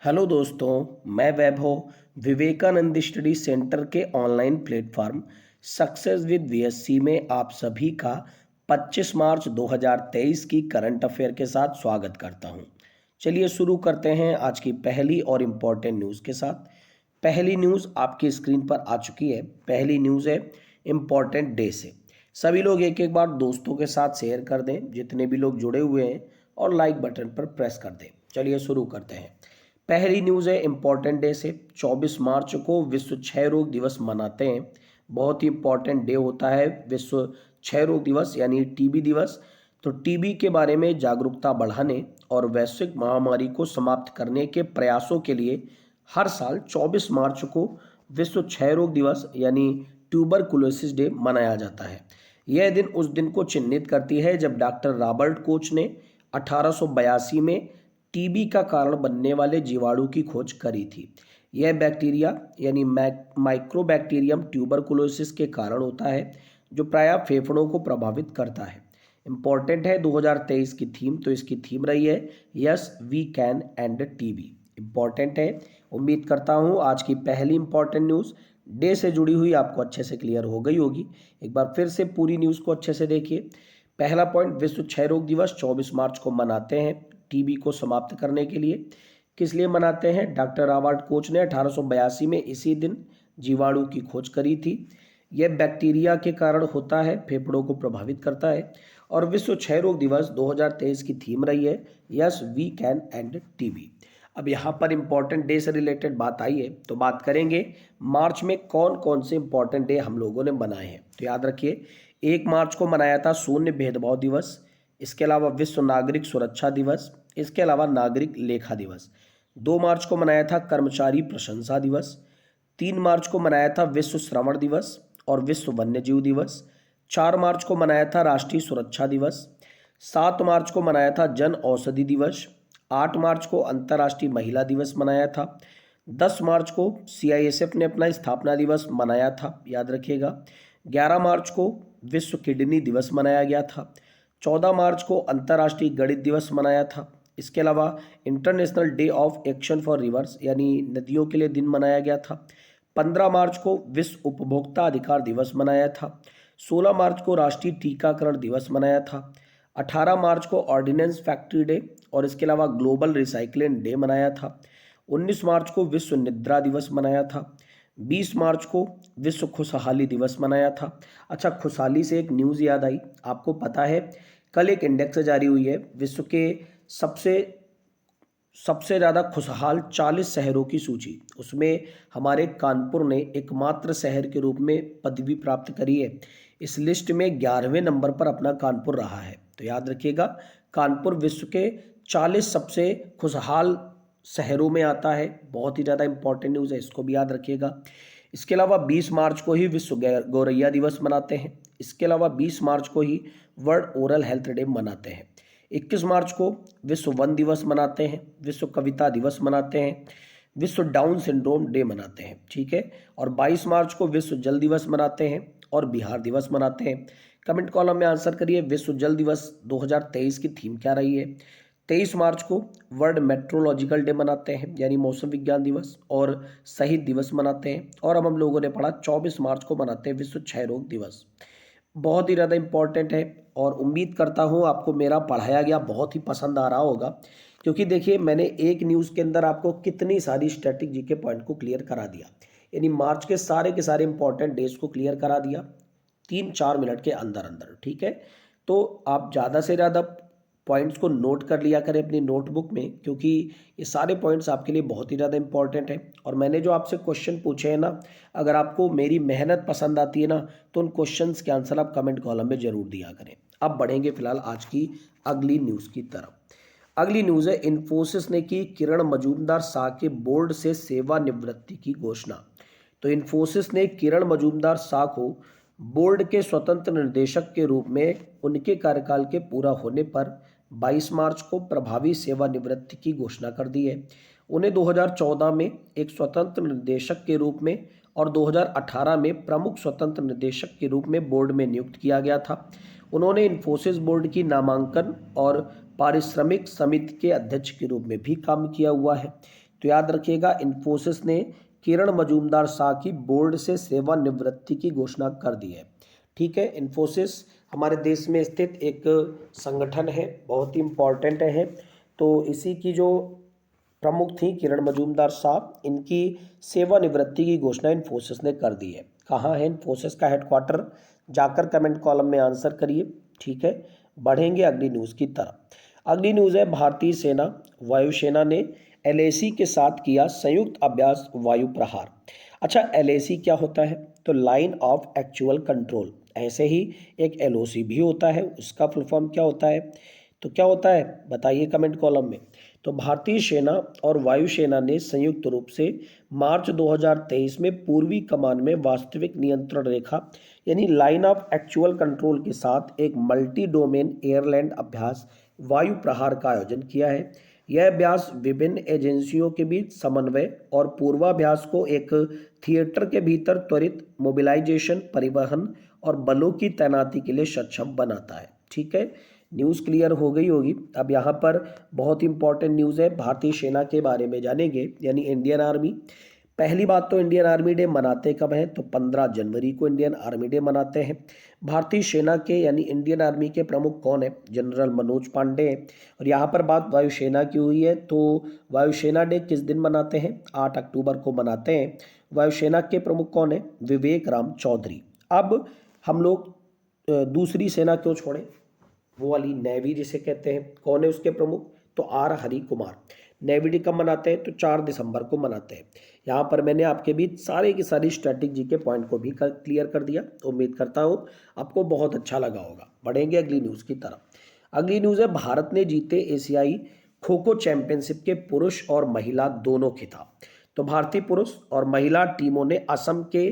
Hello दोस्तों, मैं वैभव Vivekananda study centre के online platform success with VSC में आप सभी का 25 मार्च 2023 की करंट अफेयर के साथ स्वागत करता हूं। चलिए शुरू करते हैं आज की पहली और इम्पॉर्टेंट न्यूज़ के साथ। पहली न्यूज़ आपकी स्क्रीन पर आ चुकी है। पहली न्यूज़ है इम्पॉर्टेंट डे से। सभी लोग एक एक बार दोस्तों के साथ शेयर कर दें, जितने भी लोग जुड़े हुए हैं, और लाइक बटन पर प्रेस कर दें। चलिए शुरू करते हैं। पहली न्यूज़ है इम्पॉर्टेंट डे से। 24 मार्च को विश्व क्षय रोग दिवस मनाते हैं। बहुत ही इम्पॉर्टेंट डे होता है विश्व क्षय रोग दिवस यानी टीबी दिवस। तो टीबी के बारे में जागरूकता बढ़ाने और वैश्विक महामारी को समाप्त करने के प्रयासों के लिए हर साल 24 मार्च को विश्व क्षय रोग दिवस यानी ट्यूबरकुलोसिस डे मनाया जाता है। यह दिन उस दिन को चिन्हित करती है जब डॉक्टर रॉबर्ट कोच ने 1882 में टीबी का कारण बनने वाले जीवाणु की खोज करी थी। यह बैक्टीरिया यानी माइक्रोबैक्टीरियम ट्यूबरकुलोसिस के कारण होता है, जो प्रायः फेफड़ों को प्रभावित करता है। इम्पॉर्टेंट है 2023 की थीम, तो इसकी थीम रही है yes we can end TB. Important है। उम्मीद करता हूँ आज की पहली इंपॉर्टेंट न्यूज़ डे से जुड़ी हुई आपको अच्छे से क्लियर हो गई होगी। एक बार फिर से पूरी न्यूज़ को अच्छे से देखिए। पहला पॉइंट, विश्व क्षय रोग दिवस 24 मार्च को मनाते हैं टीबी को समाप्त करने के लिए। किस लिए मनाते हैं? डॉक्टर रॉबर्ट कोच ने 1882 में इसी दिन जीवाणु की खोज करी थी। यह बैक्टीरिया के कारण होता है, फेफड़ों को प्रभावित करता है। और विश्व क्षय रोग दिवस 2023 की थीम रही है yes we can end TB. अब यहाँ पर इंपॉर्टेंट डे से रिलेटेड बात आई है, तो बात करेंगे मार्च में कौन कौन से इंपॉर्टेंट डे हम लोगों ने मनाए हैं। तो याद रखिए, 1 मार्च को मनाया था शून्य भेदभाव दिवस। इसके अलावा विश्व नागरिक सुरक्षा दिवस। इसके अलावा नागरिक लेखा दिवस। 2 मार्च को मनाया था कर्मचारी प्रशंसा दिवस। 3 मार्च को मनाया था विश्व श्रवण दिवस और विश्व वन्यजीव दिवस। 4 मार्च को मनाया था राष्ट्रीय सुरक्षा दिवस। 7 मार्च को मनाया था जन औषधि दिवस। 8 मार्च को अंतर्राष्ट्रीय महिला दिवस मनाया था। 10 मार्च को सीआईएसएफ ने अपना स्थापना दिवस मनाया था, याद रखिएगा। 11 मार्च को विश्व किडनी दिवस मनाया गया था। 14 मार्च को अंतर्राष्ट्रीय गणित दिवस मनाया था। इसके अलावा international day of action for reverse यानी नदियों के लिए दिन मनाया गया था। 15 मार्च को विश्व उपभोक्ता अधिकार दिवस मनाया था। 16 मार्च को राष्ट्रीय टीकाकरण दिवस मनाया था। 18 मार्च को ऑर्डिनेंस फैक्ट्री डे और इसके अलावा ग्लोबल रिसाइकलिंग डे मनाया था। 19 मार्च को विश्व निद्रा दिवस मनाया था। 20 मार्च को विश्व खुशहाली दिवस मनाया था। अच्छा, खुशहाली से एक न्यूज़ याद आई। आपको पता है कल एक इंडेक्स जारी हुई है विश्व के सबसे सबसे ज़्यादा खुशहाल 40 शहरों की सूची। उसमें हमारे कानपुर ने एकमात्र शहर के रूप में पदवी प्राप्त करी है। इस लिस्ट में 11वें नंबर पर अपना कानपुर रहा है। तो याद रखिएगा, कानपुर विश्व के 40 सबसे खुशहाल शहरों में आता है। बहुत ही ज़्यादा इंपॉर्टेंट न्यूज़ है, इसको भी याद रखिएगा। इसके अलावा 20 मार्च को ही विश्व गौरैया दिवस मनाते हैं। इसके अलावा 20 मार्च को ही वर्ल्ड ओरल हेल्थ डे मनाते हैं। 21 मार्च को विश्व वन दिवस मनाते हैं। विश्व कविता दिवस मनाते हैं। विश्व डाउन सिंड्रोम डे मनाते हैं, ठीक है। और 22 मार्च को विश्व जल दिवस मनाते हैं और बिहार दिवस मनाते हैं। कमेंट कॉलम में आंसर करिए, विश्व जल दिवस 2023 की थीम क्या रही है। 23 मार्च को वर्ल्ड मेट्रोलॉजिकल डे मनाते हैं यानी मौसम विज्ञान दिवस और शहीद दिवस मनाते हैं। और अब हम लोगों ने पढ़ा 24 मार्च को मनाते हैं विश्व क्षय रोग दिवस। बहुत ही ज़्यादा इम्पॉर्टेंट है और उम्मीद करता हूँ आपको मेरा पढ़ाया गया बहुत ही पसंद आ रहा होगा, क्योंकि देखिए मैंने एक न्यूज़ के अंदर आपको कितनी सारी स्टैटिक जीके पॉइंट को क्लियर करा दिया। यानी मार्च के सारे इंपॉर्टेंट डेज को क्लियर करा दिया 3-4 मिनट के अंदर अंदर, ठीक है। तो आप ज़्यादा से ज़्यादा पॉइंट्स को नोट कर लिया करें अपनी नोटबुक में, क्योंकि ये सारे पॉइंट्स आपके लिए बहुत ही ज़्यादा इंपॉर्टेंट हैं। और मैंने जो आपसे क्वेश्चन पूछे हैं ना, अगर आपको मेरी मेहनत पसंद आती है ना, तो उन क्वेश्चंस के आंसर आप कमेंट कॉलम में ज़रूर दिया करें। अब बढ़ेंगे फिलहाल आज की अगली न्यूज़ की तरफ। अगली न्यूज़ है, इन्फोसिस ने की किरण मजूमदार शाह के बोर्ड से सेवानिवृत्ति की घोषणा। तो इन्फोसिस ने किरण मजूमदार शाह को बोर्ड के स्वतंत्र निर्देशक के रूप में उनके कार्यकाल के पूरा होने पर 22 मार्च को प्रभावी सेवानिवृत्ति की घोषणा कर दी है। उन्हें 2014 में एक स्वतंत्र निर्देशक के रूप में और 2018 में प्रमुख स्वतंत्र निर्देशक के रूप में बोर्ड में नियुक्त किया गया था। उन्होंने इन्फोसिस बोर्ड की नामांकन और पारिश्रमिक समिति के अध्यक्ष के रूप में भी काम किया हुआ है। तो याद रखिएगा, इन्फोसिस ने किरण मजूमदार शाह की बोर्ड से सेवानिवृत्ति की घोषणा कर दी है। ठीक है, इन्फोसिस हमारे देश में स्थित एक संगठन है, बहुत ही इम्पॉर्टेंट है। तो इसी की जो प्रमुख थी किरण मजूमदार शाह, इनकी सेवानिवृत्ति की घोषणा इन्फोसिस ने कर दी है। कहाँ है इन्फोसिस का हेडक्वार्टर, जाकर कमेंट कॉलम में आंसर करिए। ठीक है, बढ़ेंगे अगली न्यूज़ की तरफ। अगली न्यूज़ है, भारतीय सेना वायुसेना ने एलएसी के साथ किया संयुक्त अभ्यास वायु प्रहार। अच्छा, एलएसी क्या होता है? तो लाइन ऑफ एक्चुअल कंट्रोल। ऐसे ही एक एलओसी भी होता है, उसका फुल फॉर्म क्या होता है? तो क्या होता है बताइए कमेंट कॉलम में। तो भारतीय सेना और वायुसेना ने संयुक्त रूप से मार्च 2023 में पूर्वी कमान में वास्तविक नियंत्रण रेखा यानी लाइन ऑफ एक्चुअल कंट्रोल के साथ एक मल्टी डोमेन एयरलैंड अभ्यास वायु प्रहार का आयोजन किया है। यह अभ्यास विभिन्न एजेंसियों के बीच समन्वय और पूर्वाभ्यास को एक थिएटर के भीतर त्वरित मोबिलाइजेशन, परिवहन और बलों की तैनाती के लिए सक्षम बनाता है। ठीक है, न्यूज़ क्लियर हो गई होगी। अब यहाँ पर बहुत इंपॉर्टेंट न्यूज़ है, भारतीय सेना के बारे में जानेंगे, यानी इंडियन आर्मी। पहली बात तो इंडियन आर्मी डे मनाते कब हैं? तो 15 जनवरी को इंडियन आर्मी डे मनाते हैं। भारतीय सेना के यानी इंडियन आर्मी के प्रमुख कौन है? जनरल मनोज पांडे हैं। और यहाँ पर बात वायुसेना की हुई है, तो वायुसेना डे किस दिन मनाते हैं? 8 अक्टूबर को मनाते हैं। वायुसेना के प्रमुख कौन है? विवेक राम चौधरी। अब हम लोग दूसरी सेना क्यों छोड़ें, वो वाली नेवी जिसे कहते हैं, कौन है उसके प्रमुख? तो R Hari Kumar. Navy day कब मनाते हैं? तो 4 दिसंबर को मनाते हैं। यहाँ पर मैंने आपके बीच सारे की सारी स्ट्रैटेजी के पॉइंट को भी क्लियर कर दिया। उम्मीद करता हूँ आपको बहुत अच्छा लगा होगा। बढ़ेंगे अगली न्यूज़ की तरफ। अगली न्यूज़ है, भारत ने जीते एशियाई खो खो चैंपियनशिप के पुरुष और महिला दोनों खिताब। तो भारतीय पुरुष और महिला टीमों ने असम के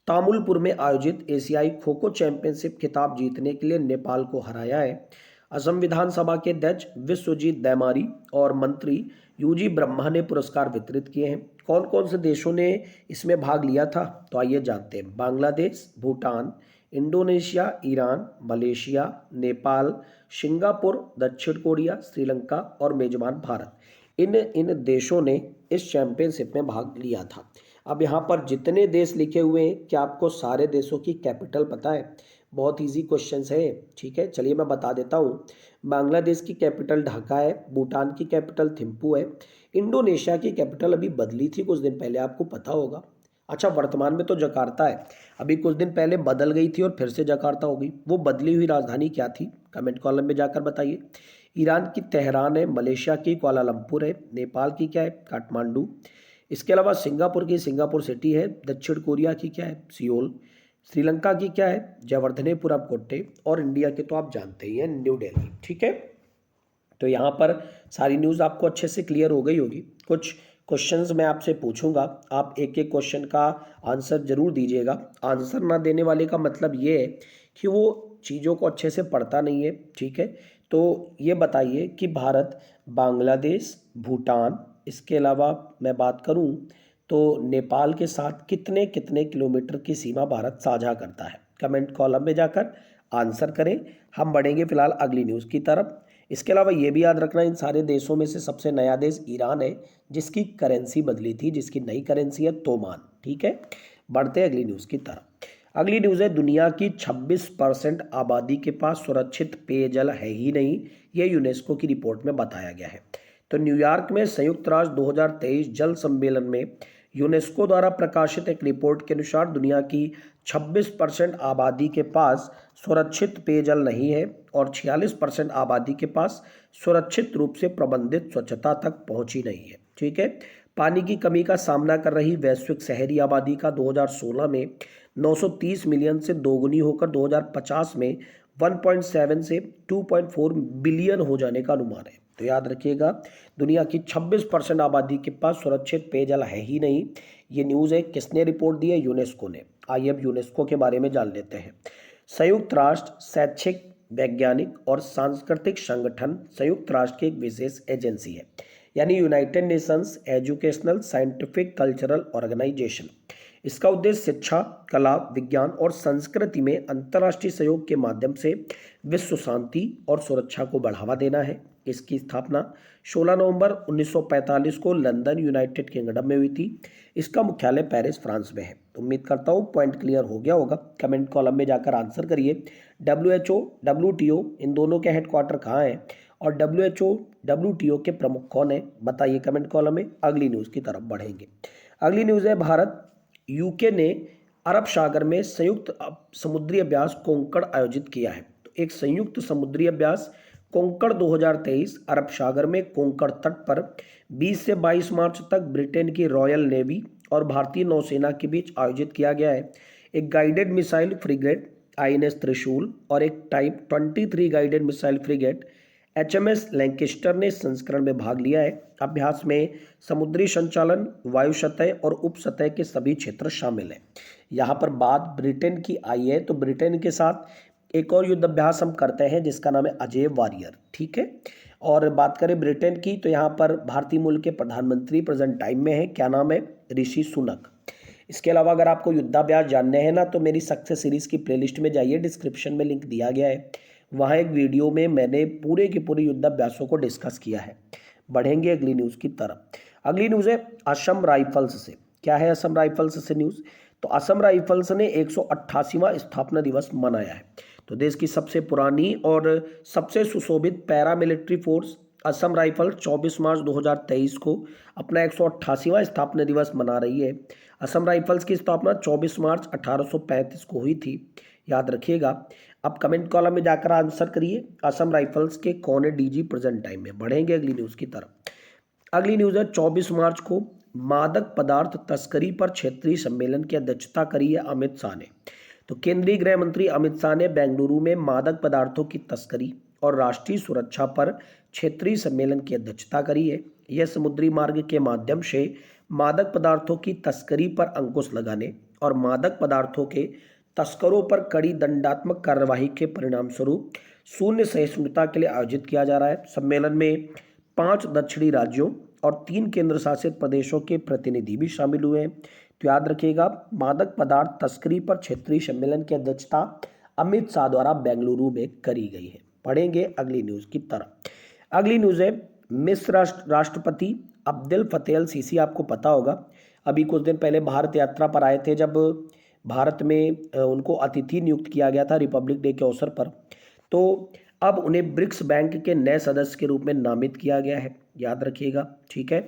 तामुलपुर में आयोजित एशियाई खो खो चैंपियनशिप खिताब जीतने के लिए नेपाल को हराया है। असम विधानसभा के अध्यक्ष विश्वजीत दैमारी और मंत्री यूजी ब्रह्मा ने पुरस्कार वितरित किए हैं। कौन कौन से देशों ने इसमें भाग लिया था? तो आइए जानते हैं। Bangladesh, Bhutan, Indonesia, Iran, Malaysia, Nepal, Singapore, दक्षिण कोरिया, श्रीलंका और मेजबान भारत, इन देशों ने इस चैंपियनशिप में भाग लिया था। अब यहाँ पर जितने देश लिखे हुए हैं, क्या आपको सारे देशों की कैपिटल पता है? बहुत इजी क्वेश्चंस है। ठीक है, चलिए मैं बता देता हूँ। बांग्लादेश की कैपिटल ढाका है, भूटान की कैपिटल थिम्पू है, इंडोनेशिया की कैपिटल अभी बदली थी कुछ दिन पहले, आपको पता होगा। अच्छा, वर्तमान में तो जकार्ता है, अभी कुछ दिन पहले बदल गई थी और फिर से जकार्ता हो गई। वो बदली हुई राजधानी क्या थी? कमेंट कॉलम में जाकर बताइए। ईरान की तेहरान है, मलेशिया की कुआलालंपुर है, नेपाल की क्या है? काठमांडू। इसके अलावा सिंगापुर की सिंगापुर सिटी है, दक्षिण कोरिया की क्या है? सियोल। श्रीलंका की क्या है? जयवर्धनेपुरम कोट्टे। और इंडिया के तो आप जानते ही हैं, न्यू दिल्ली। ठीक है, तो यहाँ पर सारी न्यूज़ आपको अच्छे से क्लियर हो गई होगी। कुछ क्वेश्चंस मैं आपसे पूछूंगा, आप एक एक क्वेश्चन का आंसर जरूर दीजिएगा। आंसर ना देने वाले का मतलब ये है कि वो चीज़ों को अच्छे से पढ़ता नहीं है। ठीक है, तो ये बताइए कि भारत बांग्लादेश, भूटान, इसके अलावा मैं बात करूं तो नेपाल के साथ कितने कितने किलोमीटर की सीमा भारत साझा करता है? कमेंट कॉलम में जाकर आंसर करें। हम बढ़ेंगे फिलहाल अगली न्यूज़ की तरफ। इसके अलावा ये भी याद रखना, इन सारे देशों में से सबसे नया देश ईरान है, जिसकी करेंसी बदली थी, जिसकी नई करेंसी है तोमान। ठीक है, बढ़ते हैं अगली न्यूज़ की तरफ। अगली न्यूज़ है, दुनिया की 26% आबादी के पास सुरक्षित पेयजल है ही नहीं, ये यूनेस्को की रिपोर्ट में बताया गया है। तो न्यूयॉर्क में संयुक्त राष्ट्र 2023 जल सम्मेलन में यूनेस्को द्वारा प्रकाशित एक रिपोर्ट के अनुसार दुनिया की 26% आबादी के पास सुरक्षित पेयजल नहीं है और 46% आबादी के पास सुरक्षित रूप से प्रबंधित स्वच्छता तक पहुंची नहीं है। ठीक है, पानी की कमी का सामना कर रही वैश्विक शहरी आबादी का 2016 में 930 मिलियन से दोगुनी होकर 2050 में 1.7 से 2.4 बिलियन हो जाने का अनुमान है। तो याद रखिएगा, दुनिया की 26% आबादी के पास सुरक्षित पेयजल है ही नहीं। ये न्यूज़ है, किसने रिपोर्ट दी है? यूनेस्को ने। आइए अब यूनेस्को के बारे में जान लेते हैं। संयुक्त राष्ट्र शैक्षिक, वैज्ञानिक और सांस्कृतिक संगठन संयुक्त राष्ट्र की एक विशेष एजेंसी है, यानी United Nations Educational Scientific Cultural Organisation. इसका उद्देश्य शिक्षा, कला, विज्ञान और संस्कृति में अंतर्राष्ट्रीय सहयोग के माध्यम से विश्व शांति और सुरक्षा को बढ़ावा देना है। इसकी स्थापना 16 नवंबर 1945 को लंदन यूनाइटेड किंगडम में हुई थी। इसका मुख्यालय पेरिस फ्रांस में है। तो उम्मीद करता हूँ पॉइंट क्लियर हो गया होगा। कमेंट कॉलम में जाकर आंसर करिए। WHO, WTO इन दोनों के हेडक्वार्टर कहाँ हैं और WHO, WTO के प्रमुख कौन है, बताइए कमेंट कॉलम में। अगली न्यूज़ की तरफ बढ़ेंगे। अगली न्यूज़ है भारत यूके ने अरब सागर में संयुक्त समुद्री अभ्यास कोंकण आयोजित किया है। तो एक संयुक्त समुद्री अभ्यास कोंकण 2023 अरब सागर में कोंकण तट पर 20 से 22 मार्च तक ब्रिटेन की रॉयल नेवी और भारतीय नौसेना के बीच आयोजित किया गया है। एक गाइडेड मिसाइल फ्रिगेट INS त्रिशूल और एक type 23 guided missile frigate HMS Lancaster ने इस संस्करण में भाग लिया है। अभ्यास में समुद्री संचालन, वायु सतह और उप सतह के सभी क्षेत्र शामिल हैं। यहाँ पर बात ब्रिटेन की आई है, तो ब्रिटेन के साथ एक और युद्ध अभ्यास हम करते हैं जिसका नाम है अजय वॉरियर, ठीक है। और बात करें ब्रिटेन की, तो यहाँ पर भारतीय मूल के प्रधानमंत्री प्रेजेंट टाइम में है, क्या नाम है, ऋषि सुनक। इसके अलावा अगर आपको युद्धाभ्यास जानने हैं ना, तो मेरी सक्सेस सीरीज की प्लेलिस्ट में जाइए, डिस्क्रिप्शन में लिंक दिया गया है। वहाँ एक वीडियो में मैंने पूरे के पूरे युद्धाभ्यासों को डिस्कस किया है। बढ़ेंगे अगली न्यूज़ की तरफ। अगली न्यूज़ है असम राइफल्स से। क्या है असम राइफल्स से न्यूज़? तो असम राइफल्स ने 188वां स्थापना दिवस मनाया है। तो देश की सबसे पुरानी और सबसे सुशोभित पैरामिलिट्री फोर्स असम राइफल 24 मार्च 2023 को अपना 188वां स्थापना दिवस मना रही है। असम राइफल्स की स्थापना 24 मार्च 1835 को हुई थी, याद रखिएगा। अब कमेंट कॉलम में जाकर आंसर करिए, असम राइफल्स के कौन है DG प्रेजेंट टाइम में। बढ़ेंगे अगली न्यूज़ की तरफ। अगली न्यूज़ है 24 मार्च को मादक पदार्थ तस्करी पर क्षेत्रीय सम्मेलन की अध्यक्षता करी है अमित शाह ने। तो केंद्रीय गृह मंत्री अमित शाह ने बेंगलुरु में मादक पदार्थों की तस्करी और राष्ट्रीय सुरक्षा पर क्षेत्रीय सम्मेलन की अध्यक्षता करी है। यह समुद्री मार्ग के माध्यम से मादक पदार्थों की तस्करी पर अंकुश लगाने और मादक पदार्थों के तस्करों पर कड़ी दंडात्मक कार्यवाही के परिणाम स्वरूप शून्य सहिष्णुता के लिए आयोजित किया जा रहा है। सम्मेलन में 5 दक्षिणी राज्यों और 3 केंद्र शासित प्रदेशों के प्रतिनिधि भी शामिल हुए हैं। तो याद रखिएगा, मादक पदार्थ तस्करी पर क्षेत्रीय सम्मेलन की अध्यक्षता अमित शाह द्वारा बेंगलुरु में करी गई है। पढ़ेंगे अगली न्यूज़ की तरफ। अगली न्यूज़ है मिस्र राष्ट्रपति अब्देल फतेह सीसी, आपको पता होगा, अभी कुछ दिन पहले भारत यात्रा पर आए थे, जब भारत में उनको अतिथि नियुक्त किया गया था रिपब्लिक डे के अवसर पर। तो अब उन्हें ब्रिक्स बैंक के नए सदस्य के रूप में नामित किया गया है, याद रखिएगा, ठीक है।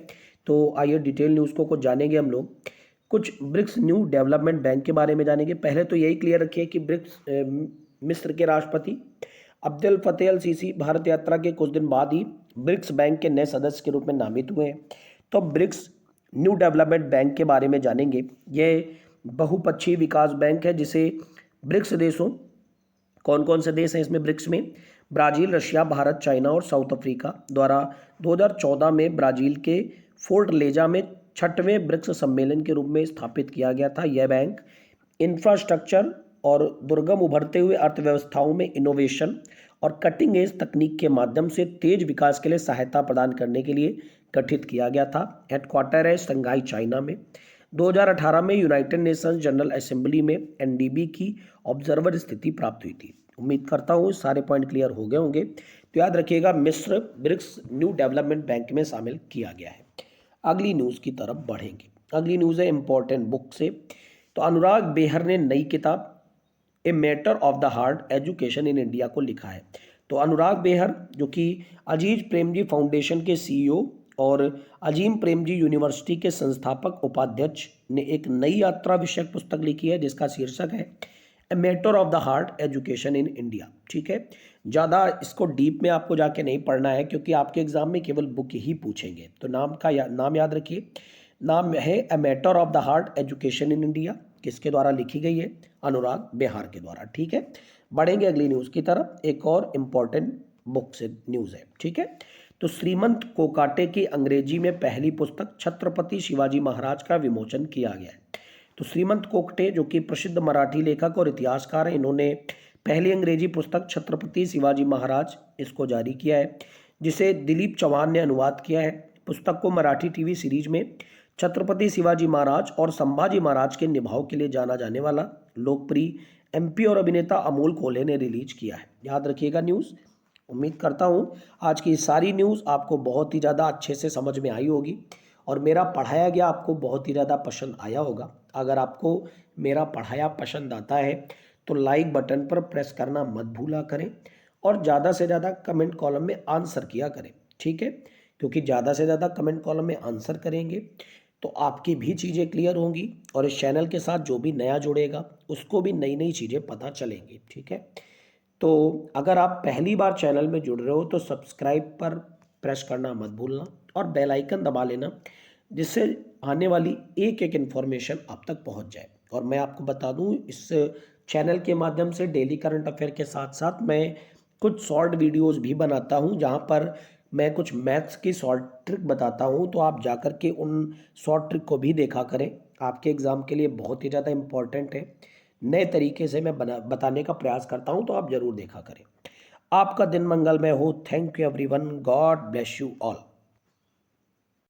तो आइए डिटेल न्यूज़ को कुछ जानेंगे हम लोग। कुछ ब्रिक्स न्यू डेवलपमेंट बैंक के बारे में जानेंगे। पहले तो यही क्लियर रखिए कि मिस्र के राष्ट्रपति अब्देल फतेह सीसी भारत यात्रा के कुछ दिन बाद ही ब्रिक्स बैंक के नए सदस्य के रूप में नामित हुए हैं। तो ब्रिक्स न्यू डेवलपमेंट बैंक के बारे में जानेंगे। यह बहुपक्षीय विकास बैंक है जिसे ब्रिक्स देशों, कौन कौन से देश हैं इसमें ब्रिक्स में, ब्राज़ील, रशिया, भारत, चाइना और साउथ अफ्रीका द्वारा 2014 में ब्राज़ील के फोर्टलेजा में 6वें ब्रिक्स सम्मेलन के रूप में स्थापित किया गया था। यह बैंक इंफ्रास्ट्रक्चर और दुर्गम उभरते हुए अर्थव्यवस्थाओं में इनोवेशन और कटिंग एज तकनीक के माध्यम से तेज विकास के लिए सहायता प्रदान करने के लिए गठित किया गया था। हेडक्वार्टर है शंघाई, चाइना में। 2018 में यूनाइटेड नेशंस जनरल असेंबली में NDB की ऑब्जर्वर स्थिति प्राप्त हुई थी। उम्मीद करता हूँ सारे पॉइंट क्लियर हो गए होंगे। तो याद रखिएगा, मिस्र ब्रिक्स न्यू डेवलपमेंट बैंक में शामिल किया गया है। अगली न्यूज़ की तरफ बढ़ेंगे। अगली न्यूज़ है इंपॉर्टेंट बुक से। तो अनुराग बेहर ने नई किताब a matter of the heart education in India को लिखा है। तो अनुराग बेहर, जो कि अजीज प्रेमजी फाउंडेशन के CEO और अजीम प्रेमजी यूनिवर्सिटी के संस्थापक उपाध्यक्ष, ने एक नई यात्रा विषयक पुस्तक लिखी है जिसका शीर्षक है a matter of the heart education in India, ठीक है। ज़्यादा इसको डीप में आपको जाके नहीं पढ़ना है क्योंकि आपके एग्जाम में केवल बुक ही पूछेंगे। तो नाम याद रखिए, नाम है a matter of the heart education in India. किसके द्वारा लिखी गई है? अनुराग बेहर के द्वारा, ठीक है। बढ़ेंगे अगली न्यूज़ की तरफ। एक और इम्पॉर्टेंट बुक से न्यूज़ है, ठीक है। तो श्रीमंत कोकाटे की अंग्रेजी में पहली पुस्तक छत्रपति शिवाजी महाराज का विमोचन किया गया है। तो श्रीमंत कोकटे, जो कि प्रसिद्ध मराठी लेखक और इतिहासकार हैं, इन्होंने पहली अंग्रेजी पुस्तक छत्रपति शिवाजी महाराज इसको जारी किया है, जिसे दिलीप चौहान ने अनुवाद किया है। पुस्तक को मराठी टीवी सीरीज में छत्रपति शिवाजी महाराज और संभाजी महाराज के निभाव के लिए जाना जाने वाला लोकप्रिय MP और अभिनेता अमोल कोल्हे ने रिलीज किया है। याद रखिएगा न्यूज़, उम्मीद करता हूँ आज की सारी न्यूज़ आपको बहुत ही ज़्यादा अच्छे से समझ में आई होगी और मेरा पढ़ाया गया आपको बहुत ही ज़्यादा पसंद आया होगा। अगर आपको मेरा पढ़ाया पसंद आता है तो लाइक बटन पर प्रेस करना मत भूला करें और ज़्यादा से ज़्यादा कमेंट कॉलम में आंसर किया करें, ठीक है? क्योंकि ज़्यादा से ज़्यादा कमेंट कॉलम में आंसर करेंगे तो आपकी भी चीज़ें क्लियर होंगी और इस चैनल के साथ जो भी नया जुड़ेगा उसको भी नई नई चीज़ें पता चलेंगी, ठीक है? तो अगर आप पहली बार चैनल में जुड़ रहे हो तो सब्सक्राइब पर प्रेस करना मत भूलना और बेल आइकन दबा लेना, जिससे आने वाली एक एक इन्फॉर्मेशन आप तक पहुंच जाए। और मैं आपको बता दूं, इस चैनल के माध्यम से डेली करंट अफेयर के साथ साथ मैं कुछ शॉर्ट वीडियोस भी बनाता हूं, जहां पर मैं कुछ मैथ्स की शॉर्ट ट्रिक बताता हूं, तो आप जाकर के उन शॉर्ट ट्रिक को भी देखा करें। आपके एग्ज़ाम के लिए बहुत ही ज़्यादा इम्पॉर्टेंट है। नए तरीके से मैं बताने का प्रयास करता हूं, तो आप ज़रूर देखा करें। आपका दिन मंगलमय हो। Thank you everyone. God bless you all.